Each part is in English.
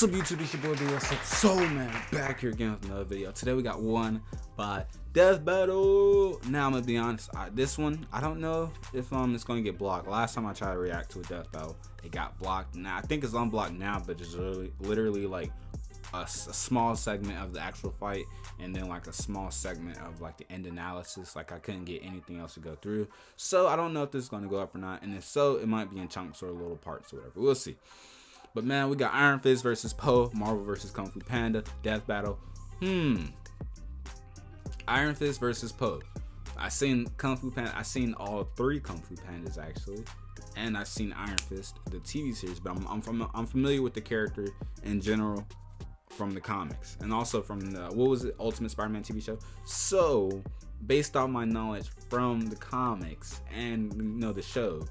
What's up, YouTube? It's your boy B. What's up? So man, back here again with another video. Today we got one by Death Battle. Now I'm gonna be honest, this one I don't know if it's gonna get blocked. Last time I tried to react to a Death Battle, it got blocked. Now I think it's unblocked now, but just literally like a small segment of the actual fight, and then like a small segment of like the end analysis. Like I couldn't get anything else to go through, so I don't know if this is gonna go up or not. And if so, it might be in chunks or little parts or whatever. We'll see. But man, we got Iron Fist versus Poe, Marvel versus Kung Fu Panda, Death Battle. Iron Fist versus Poe. I seen Kung Fu Panda. I seen all three Kung Fu Pandas actually, and I've seen Iron Fist, the TV series. But I'm familiar with the character in general from the comics, and also from the Ultimate Spider-Man TV show. So based on my knowledge from the comics and the show,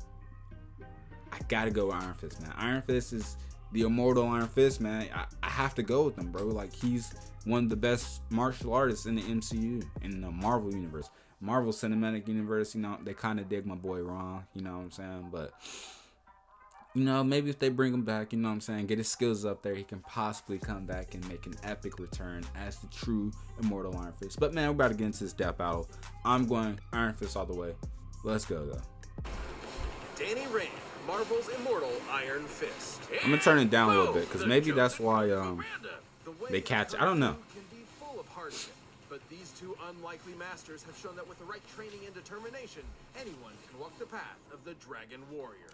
I gotta go with Iron Fist, man. Iron Fist is the immortal Iron Fist, man. I have to go with him, bro. Like, he's one of the best martial artists in the MCU, in the Marvel universe. Marvel Cinematic Universe, they kind of dig my boy wrong, you know what I'm saying? But, maybe if they bring him back, get his skills up there, he can possibly come back and make an epic return as the true immortal Iron Fist. But, man, we're about to get into this Death Battle. I'm going Iron Fist all the way. Let's go, though. Danny Rand, Marvel's immortal Iron Fist. I'm gonna turn it down a little bit because maybe that's why they catch it. I don't know. Can be full of hardship, but these two unlikely masters have shown that with the right training and determination, anyone can walk the path of the Dragon Warrior.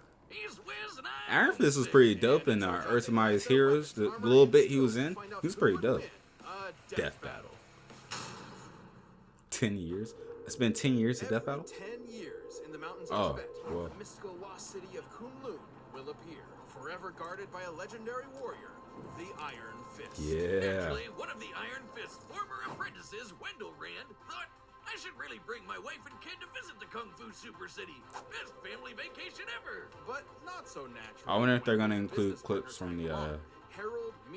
Iron Fist was pretty dope in Earth of Mightiest Heroes. The little bit he was in, he was pretty dope. Death Battle. 10 years. It's been 10 years of Death Battle. 10 years in the mountains of Tibet, the mystical lost city of Kunlun will appear, forever guarded by a legendary warrior, the Iron Fist. Yeah. Actually, one of the Iron Fist's former apprentices, Wendell Rand, thought I should really bring my wife and kid to visit the Kung Fu Super City. Best family vacation ever. But not so natural. I wonder if they're gonna include clips from the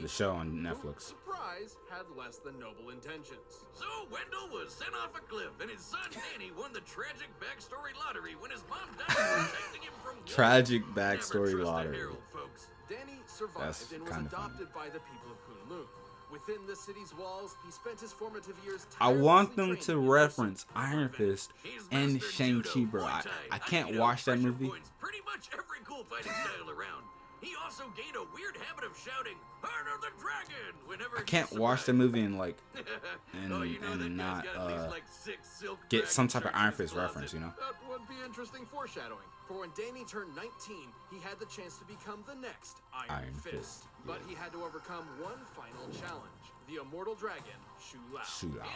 show on Netflix. Surprise had less than noble intentions. So Wendell was sent off a cliff, and his son Danny won the tragic backstory lottery when his mom died, protecting him from tragic backstory lottery. Herald, folks. Danny survived and was adopted by the people of Kunlun. Within the city's walls, he spent his formative years. I want them to reference Iron Fist and Shang-Chi, bro. I can't watch that movie. Pretty much every cool fighting style around. He also gained a weird habit of shouting "Harder the Dragon" whenever I can't watch the movie and not get some type of Iron Fist reference, That would be interesting foreshadowing. For when Danny turned 19, he had the chance to become the next Iron Fist. But he had to overcome one final challenge: the immortal dragon, Shu Lao.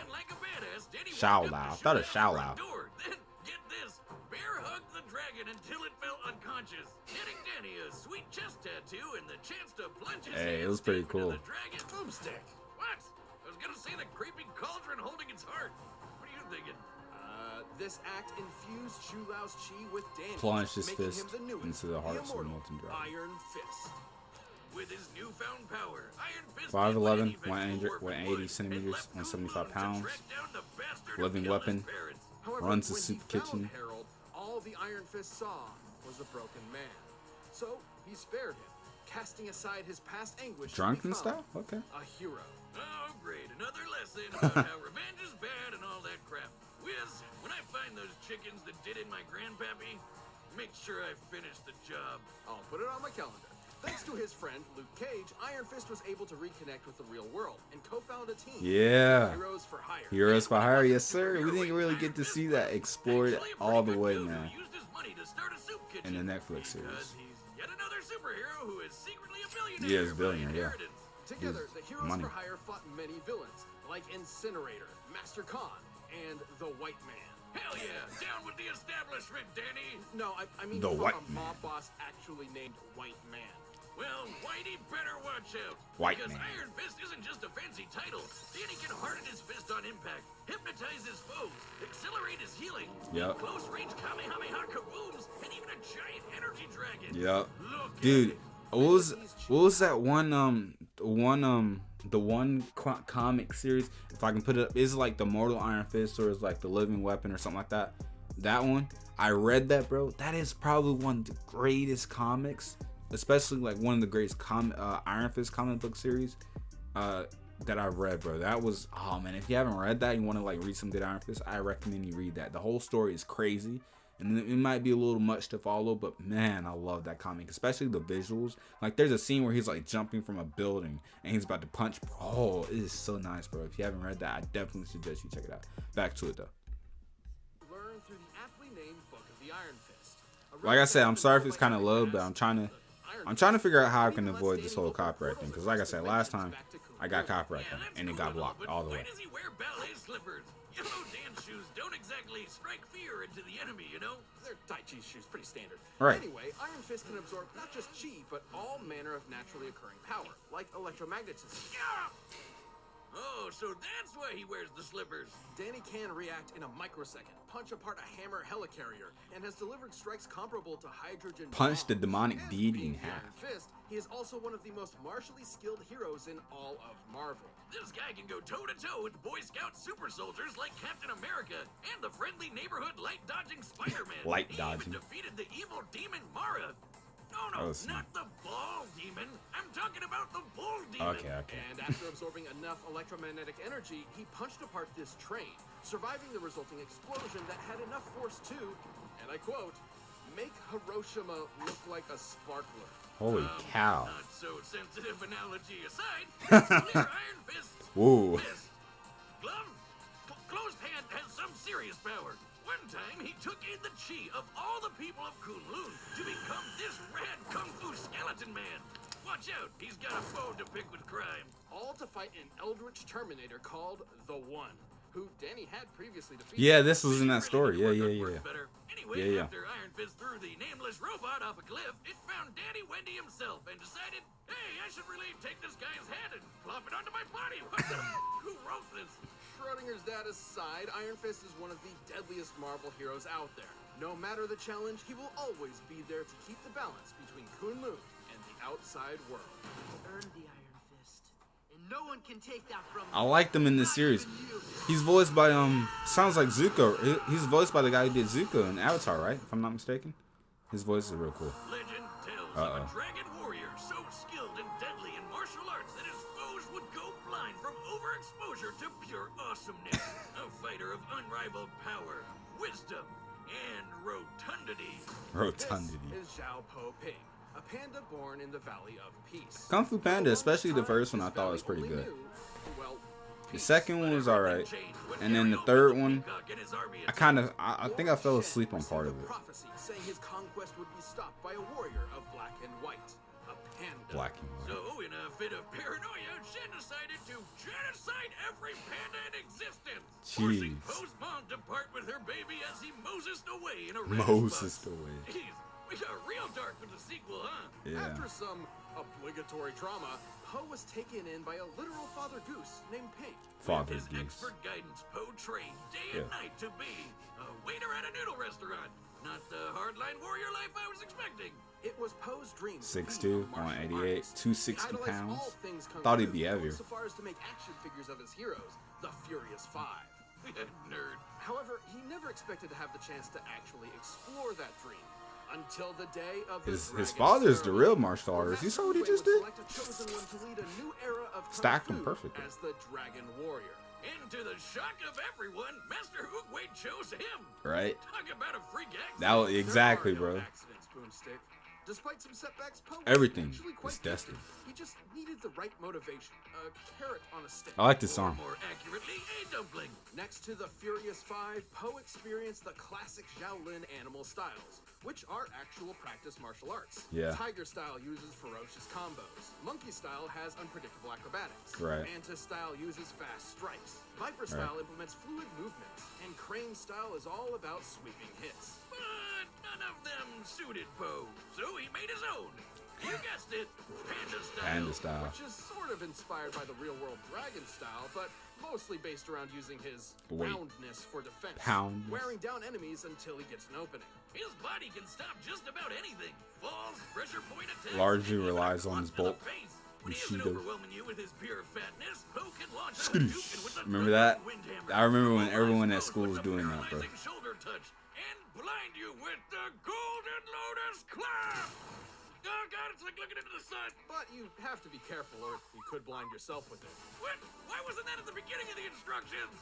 And like a badass, Danny Shao Lao. I thought it was Shao Lao. Then, get this, bear hugged the dragon until it fell unconscious, getting Danny a sweet chest tattoo and the chance to plunge his it was pretty cool. The dragon's boomstick. What? I was gonna say the creeping cauldron holding its heart. What are you thinking? This act infused Shu Lao's chi with Danny, Plunged his making fist him the newest, into the hearts of the immortal molten dragon. Iron Fist. With his newfound power, Iron Fist 5'11", 180 centimeters, 175 pounds. Living weapon. However, Runs the when soup he found kitchen. Harold, all the Iron Fist saw was a broken man. So he spared him, casting aside his past anguish. Drunken style? Okay. A hero. Oh, great. Another lesson about how revenge is bad and all that crap. Wiz, when I find those chickens that did in my grandpappy, make sure I finish the job. I'll put it on my calendar. Thanks to his friend, Luke Cage, Iron Fist was able to reconnect with the real world and co-found a team. Yeah. Heroes for Hire. Heroes for Hire, yes sir. We didn't really get to see that explored all the way, man, in the Netflix series. He's yet another superhero who is secretly a billionaire. Yeah, he's a billionaire, yeah. Together, the Heroes money. for Hire fought many villains, like Incinerator, Master Khan, and the White Man. Hell yeah! Down with the establishment, Danny! No, I mean The from White a mob boss actually named White Man. Well, Whitey better watch out. White because Man. Iron Fist isn't just a fancy title. Danny can harden his fist on impact, hypnotize his foes, accelerate his healing, Yep. close range Kamehameha kabooms, and even a giant energy dragon. Yep. Look Dude, at it. what was that one the one comic series, if I can put it up, is it like the Mortal Iron Fist or is like the Living Weapon or something like that? That one, I read that, bro. That is probably one of the greatest comics especially like one of the greatest Iron Fist comic book series that I've read, bro. That was, oh man, if you haven't read that, you want to like read some good Iron Fist, I recommend you read that. The whole story is crazy, and it might be a little much to follow, but man, I love that comic, especially the visuals. Like there's a scene where he's like jumping from a building and he's about to punch. Oh, it is so nice, bro. If you haven't read that, I definitely suggest you check it out. Back to it though. Learn through the aptly named Book of the Iron Fist. Like I said, I'm sorry if it's kind of low, but I'm trying to figure out how I can avoid this whole copyright thing, because like I said, last time I got copyright and it got blocked all the way. Why does he wear ballet slippers? Yellow dance shoes don't exactly strike fear into the enemy, you know? They're Tai Chi shoes, pretty standard. Right. Anyway, Iron Fist can absorb not just chi, but all manner of naturally occurring power, like electromagnetism. Yeah! Oh, so that's why he wears the slippers. Danny can react in a microsecond, punch apart a hammer helicarrier, and has delivered strikes comparable to hydrogen Punch the bombs. demonic And deity in being half. Iron Fist, he is also one of the most martially skilled heroes in all of Marvel. This guy can go toe-to-toe with Boy Scout super soldiers like Captain America and the friendly neighborhood light-dodging Spider-Man. Light He dodging. even defeated the evil demon Mara. No, Oh, not the ball demon. I'm talking about the bull demon. Okay. And after absorbing enough electromagnetic energy, he punched apart this train, surviving the resulting explosion that had enough force to, and I quote, make Hiroshima look like a sparkler. Holy cow. Not so sensitive analogy aside, it's clear Iron Fist's Whoa. fist. Glove? Closed hand has some serious power. One time, he took in the chi of all the people of Kunlun to become this rad kung fu skeleton man. Watch out, he's got a foe to pick with crime. All to fight an eldritch Terminator called The One, who Danny had previously defeated. Yeah, this was in that story. Really Yeah. worked better. Anyway, Yeah. after Iron Fist threw the nameless robot off a cliff, it found Daddy Wendy himself and decided, hey, I should really take this guy's head and plop it onto my body. What the who wrote this? Schrodinger's dad aside, Iron Fist is one of the deadliest Marvel heroes out there. No matter the challenge, he will always be there to keep the balance between Kunlun and the outside world. Earned the Iron Fist, and no one can take that from I liked him in this series. He's voiced by sounds like Zuko. He's voiced by the guy who did Zuko in Avatar, right? If I'm not mistaken. His voice is real cool. Legend tells of a dragon warrior so skilled and deadly in martial arts that his foes would go blind from overexposure to pure awesomeness. A fighter of unrivaled power, wisdom, and rotundity. Rotundity. This is Zhao Po Ping, a panda born in the Valley of Peace. Kung Fu Panda, especially the first one, I thought was pretty good. The second one was alright, and then the third one, I think I fell asleep on part of it. Prophecy saying his conquest would be stopped by a warrior of black and white, a panda. Black and white. So, in a fit of paranoia, Shen decided to genocide every panda in existence, forcing Jeez. Poe's mom to part with her baby as he Mosesed away in a red Mosesed bus. away. Jeez, we got real dark with the sequel, huh? Yeah. After some obligatory trauma, Poe was taken in by a literal Father Goose named Pink. Father With his Goose. expert guidance, Poe trained day and night to be a waiter at a noodle restaurant. Not the hardline warrior life I was expecting. It was Poe's dream. to 6'2", be a martial 188, artist. 260 He idolized pounds. all things kung Thought fu, he'd be heavier. So far as to make action figures of his heroes, the Furious Five. Nerd. However, he never expected to have the chance to actually explore that dream. Until the day of His Dragon father's the ceremony. real martial artist. You saw what he Master just Wu did? would select a chosen one to lead a new era of kung Stacked him fu perfectly. as the Dragon Warrior. And to the shock of everyone, Master Oogway chose him. Right? Talk about a freak accident. That was exactly, There are no bro. accidents, Boomstick. Despite some setbacks, Poe was Everything actually quite is destined. gifted. He just needed the right motivation. A carrot on a stick. I like this Or song. more accurately, a dumpling. Next to the Furious Five, Poe experienced the classic Shaolin animal styles, which are actual practice martial arts. Yeah. Tiger style uses ferocious combos. Monkey style has unpredictable acrobatics. Right. Mantis style uses fast strikes. Viper style implements fluid movements. And Crane style is all about sweeping hits. But none of them suited Poe, so he made his own. You guessed it, Panda style. Panda style. Which is sort of inspired by the real-world dragon style, but mostly based around using his Weight. poundness for defense. Poundness. Wearing down enemies until he gets an opening. His body can stop just about anything. Falls, pressure point attacks. Largely and even relies on blocks his to the bulk. face. When he Bushido. isn't overwhelming you with his pure fatness, Poe can launch out a Dukin with the Remember that? Windhammer. I remember when everyone at Pose school was with the doing that, bro. paralyzing shoulder touch and blind you with the Golden Lotus Clap. Oh god, it's like looking into the sun. But you have to be careful or you could blind yourself with it. What? Why wasn't that at the beginning of the instructions?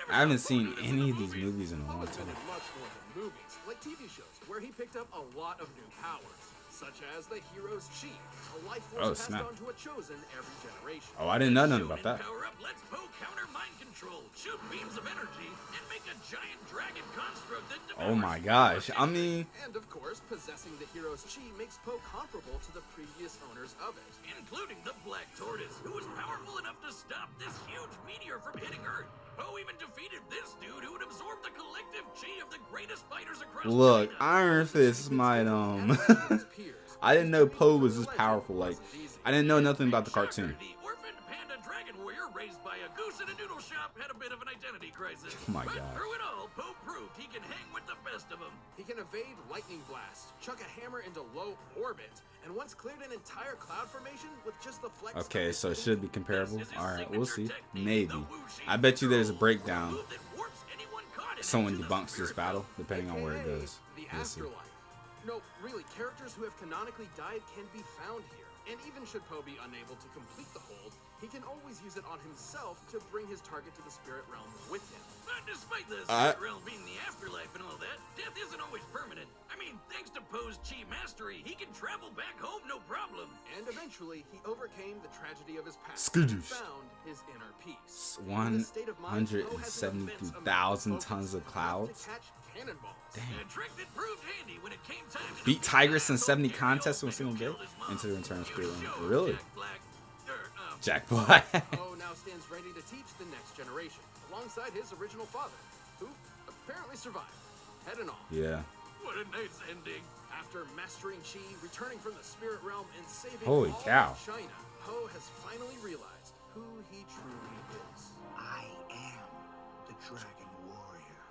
I haven't seen any of these movies in a long Poe has been time. in much more than movies, like TV shows, where he picked up a lot of new powers, such as the hero's chi, a life force passed snap. on to a chosen every generation. Oh, I didn't know nothing about Shonen that. Power up lets Poe counter mind control, shoot beams of energy, and make a giant dragon construct that Oh my devours gosh. I mean, And of course, possessing the hero's chi makes Poe comparable to the previous owners of it. including the Black Tortoise, who was powerful enough to stop this huge meteor from hitting Earth. Poe even defeated this dude who would absorb the collective chi of the greatest fighters across look, China. Iron Fist might I didn't know Poe was this powerful. Like, I didn't know nothing about the cartoon. The orphaned panda dragon warrior raised by a goose in a noodle shop had a bit of an identity crisis. Oh my but God. through it all, Poe proved he can hang with the best of them. He can evade lightning blasts, chuck a hammer into low orbit, and once cleared an entire cloud formation with just the flex. Okay, of so it his should be comparable. This is his Alright, we'll see. signature technique, Maybe. the whooshing I bet you there's a control, breakdown. move that warps anyone caught in it Someone to the debunks this spirit battle, realm. depending on where it AKA goes. The We'll see. afterlife. No, really, characters who have canonically died can be found here. And even should Poe be unable to complete the hold, he can always use it on himself to bring his target to the spirit realm with him. But despite the I- spirit realm being the afterlife and all that, death isn't always permanent. I mean, thanks to Poe's chi mastery, he can travel back home no problem. And eventually, he overcame the tragedy of his past Skadoosh. and found his inner peace. In this state of mind, Poe has an immense amount 172,000 focus, tons of enough clouds. to catch cannonballs. A trick that proved handy when it came time to Beat defeat Tigress in the 70 Poe contests in a who single day? killed his mom. Into the Return of Spirit You Realm. showed Really? Jack Black. Jack Black. Poe now stands ready to teach the next generation, alongside his original father, who apparently survived, head and all. Yeah. What a nice ending. After mastering chi, returning from the spirit realm, and saving Holy all cow. of China, Poe has finally realized who he truly is. I am the Dragon Warrior.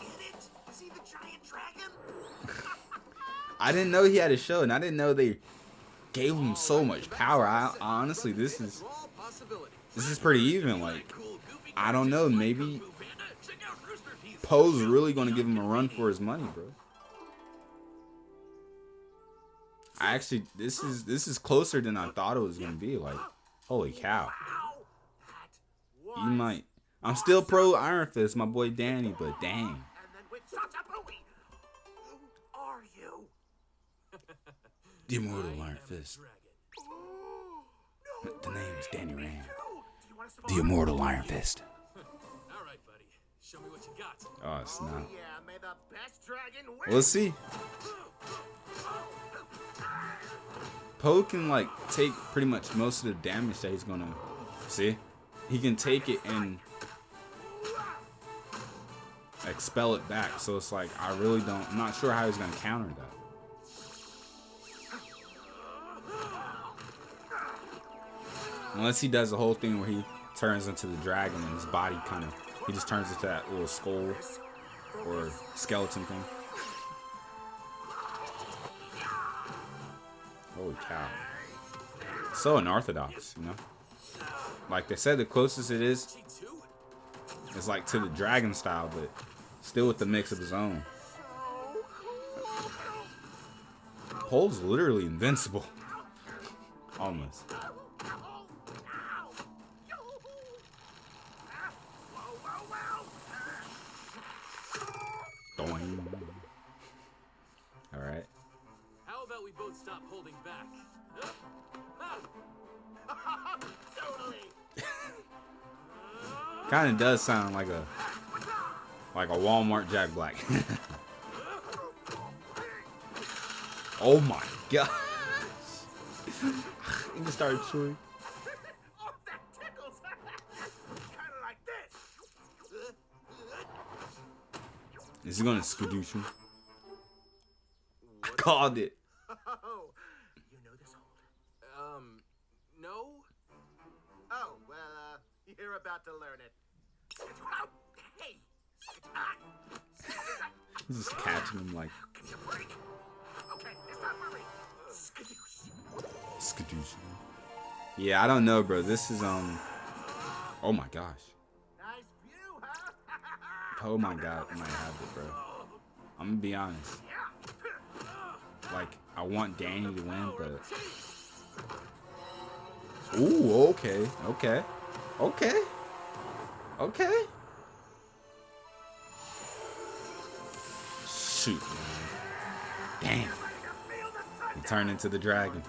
Get it? See the giant dragon? I didn't know he had a show, and I didn't know they gave him so much power. I honestly, this is All possibilities. pretty even. Like, Cool, goofy I don't know, cartoons like maybe Kung Fu Panda. Check out Rooster Teeth's Poe's show, really gonna The give him a run Young for his money, bro. I actually, this is closer than I thought it was gonna be. Like, holy cow. Ow! That You might. I'm still pro Iron Fist, my boy Danny, but dang. And then with Satabui. Who are you? The immortal Iron Fist. The name is Danny Rand. Do you want to survive? The immortal Iron Fist. All right, buddy. Show me what you got. Oh snap. Yeah, may the best dragon win. We'll see. Poe can like take pretty much most of the damage that he's gonna see. He can take it and expel it back. So it's like I really don't. I'm not sure how he's gonna counter that. Unless he does the whole thing where he turns into the dragon and his body kind of he just turns into that little skull or skeleton thing. Holy cow. So unorthodox, you know? Like they said, the closest it is like to the dragon style, but still with the mix of his own. Pole's literally invincible. Almost. Doing. Alright. How about we both stop holding back? Totally. Kind of does sound like a Walmart Jack Black. Oh my god. He just started chewing. Oh, that tickles. Kind of like this. Is he gonna skadoosh him? I called it. Oh, you know this hold? No? Oh, well, you're about to learn it. Hey. He's just catching him like Give you a break. Okay, it's time for me. Skadoosh. skadoosh. Yeah, I don't know, bro. This is oh my gosh. Nice view, huh? Oh my god, I might have it, bro. I'm gonna be honest. like I want Danny to win, but ooh, okay. Shoot, man. Damn. He turned into the dragon.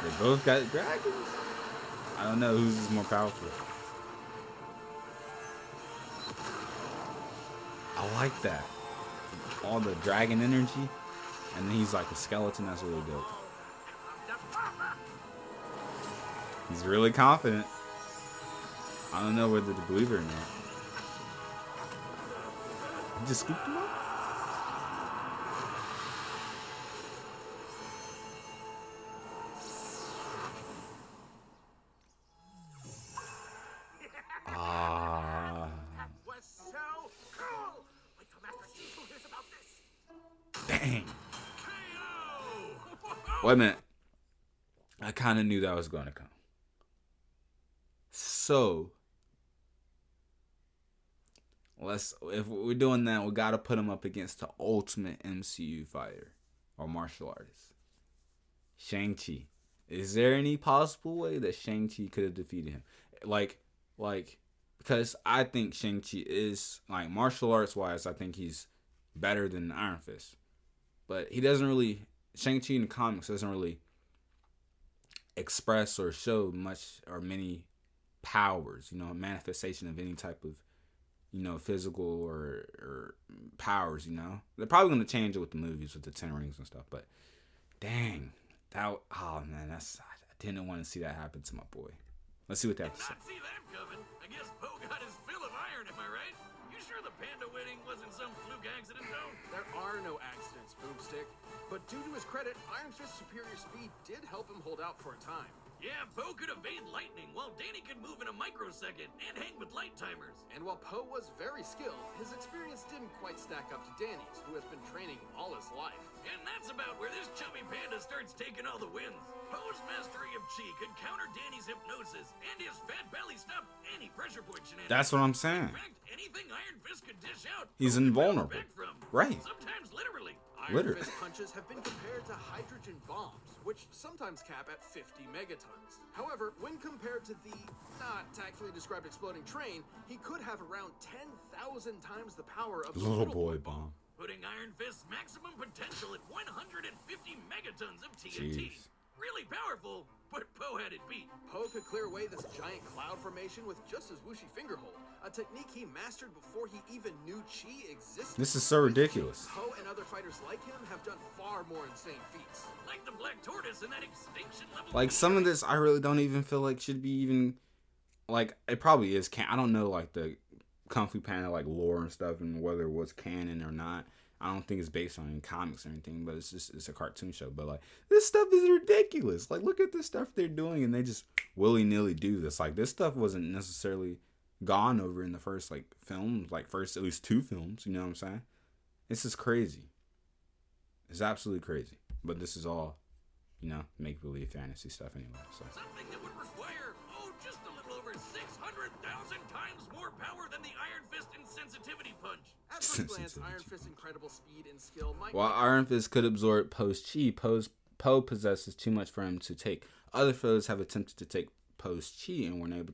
They both got dragons. I don't know who's more powerful. I like that. All the dragon energy. And then he's like a skeleton. That's really dope. He's really confident. I don't know whether to believe it or not. He just scooped him up? Dang. Wait a minute. I kind of knew that was going to come. So, if we're doing that, we got to put him up against the ultimate MCU fighter or martial artist. Shang-Chi. Is there any possible way that Shang-Chi could have defeated him? Like, because I think Shang-Chi is, like, martial arts wise, I think he's better than Iron Fist. But he doesn't really, Shang-Chi in the comics doesn't really express or show much or many powers, you know, a manifestation of any type of, you know, physical or powers, you know. They're probably going to change it with the movies, with the 10 rings and stuff. But, dang, oh man, I didn't want to see that happen to my boy. Let's see what they have to say. Not see that coming. I guess Poe got his fill of iron, am I right? You sure the Panda wedding wasn't some fluke accident, though? There are no accidents, Boomstick. But due to his credit, Iron Fist's superior speed did help him hold out for a time. Yeah, Poe could evade lightning, while Danny could move in a microsecond and hang with light timers. And while Poe was very skilled, his experience didn't quite stack up to Danny's, who has been training all his life. And that's about where this chubby panda starts taking all the wins. Poe's mastery of chi could counter Danny's hypnosis, and his fat belly stopped any pressure point shenanigans. That's what I'm saying. In fact, anything Iron Fist could dish out, he's invulnerable. Right. Sometimes literally. Iron Fist punches have been compared to hydrogen bombs, which sometimes cap at 50 megatons. However, when compared to the not tactfully described exploding train, he could have around 10,000 times the power of the Little boy bomb. Putting Iron Fist's maximum potential at 150 megatons of TNT. Jeez. Really powerful, but Poe had it beat. Poe could clear away this giant cloud formation with just his whooshy finger hold, a technique he mastered before he even knew chi existed. This is so ridiculous. Poe and other fighters like him have done far more insane feats. Like the Black Tortoise in that extinction level. Like, some of this I really don't even feel like should be even, like, it probably is I don't know, like, the Kung Fu Panda, like, lore and stuff, and whether it was canon or not. I don't think it's based on any comics or anything, but it's a cartoon show. But, like, this stuff is ridiculous. Like, look at the stuff they're doing, and they just willy-nilly do this. Like, this stuff wasn't necessarily gone over in the first, like, films, like, first at least 2 films, you know what I'm saying? This is crazy. It's absolutely crazy. But this is all, you know, make-believe fantasy stuff anyway, so. Something that would require, just a little over 600,000 times more power than the Iron Fist insensitivity punch. At first glance, Iron Fist's incredible speed and skill might... While Iron Fist could absorb Poe's chi, Poe possesses too much for him to take. Other foes have attempted to take Poe's chi and were unable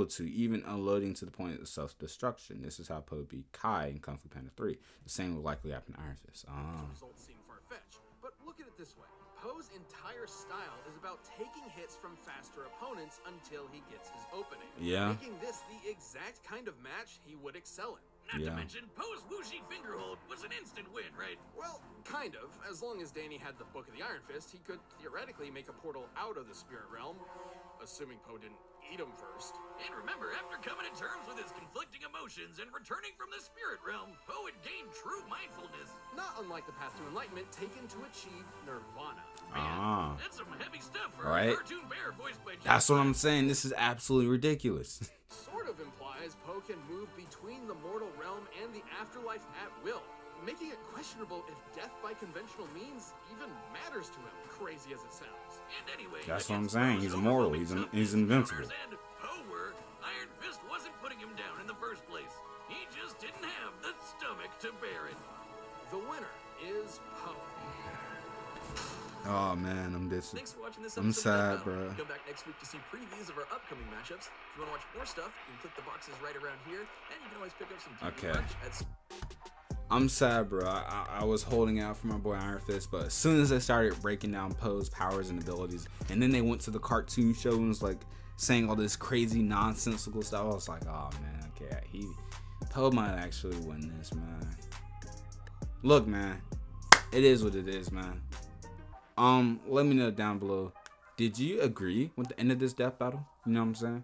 to even unloading to the point of self-destruction. This is how Poe beat Kai in Kung Fu Panda 3. The same will likely happen to Iron Fist. The results seem far-fetched, but look at it this way. Poe's entire style is about taking hits from faster opponents until he gets his opening. Yeah. Making this the exact kind of match he would excel in. Not to mention, Poe's whooshy finger hold was an instant win, right? Well, kind of. As long as Danny had the Book of the Iron Fist, he could theoretically make a portal out of the spirit realm. Assuming Poe didn't eat him first. And remember, after coming to terms with his conflicting emotions and returning from the spirit realm, Poe had gained true mindfulness. Not unlike the path to enlightenment taken to achieve nirvana. Man, that's some heavy stuff for a cartoon bear voiced by That's what I'm saying. This is absolutely ridiculous. Sort of implies Poe can move between the mortal realm and the afterlife at will, making it questionable if death by conventional means even matters to him, crazy as it sounds. And anyway, that's what I'm saying. He's immortal. He's invincible. And Poe were, Iron Fist wasn't putting him down in the first place. He just didn't have to Baron. The winner is Poe. Oh man, Thanks for watching this I'm episode sad, of Death Battle. bro. Come back next week to see previews of our upcoming matchups. If you want to watch more stuff, you can click the boxes right around here, and you can always pick up some TV Okay. merch at I'm sad, bro. I was holding out for my boy Iron Fist, but as soon as they started breaking down Poe's powers and abilities, and then they went to the cartoon show and was like saying all this crazy nonsensical stuff, I was like, oh man, okay, Poe might actually win this, man. Look, man, it is what it is, man. Let me know down below. Did you agree with the end of this death battle? You know what I'm saying?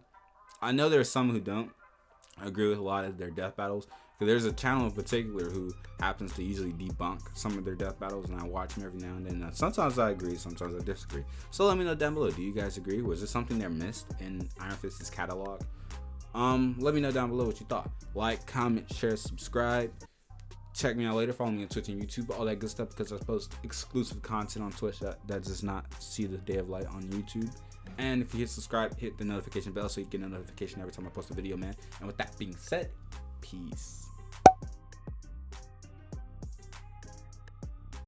I know there's some who don't agree with a lot of their death battles. Because there's a channel in particular who happens to usually debunk some of their death battles, and I watch them every now and then. Sometimes I agree, sometimes I disagree. So let me know down below. Do you guys agree? Was there something they missed in Iron Fist's catalog? Let me know down below what you thought. Like, comment, share, subscribe. Check me out later. Follow me on Twitch and YouTube, all that good stuff, because I post exclusive content on Twitch that does not see the day of light on YouTube. And if you hit subscribe, hit the notification bell so you get a notification every time I post a video, man. And with that being said, peace.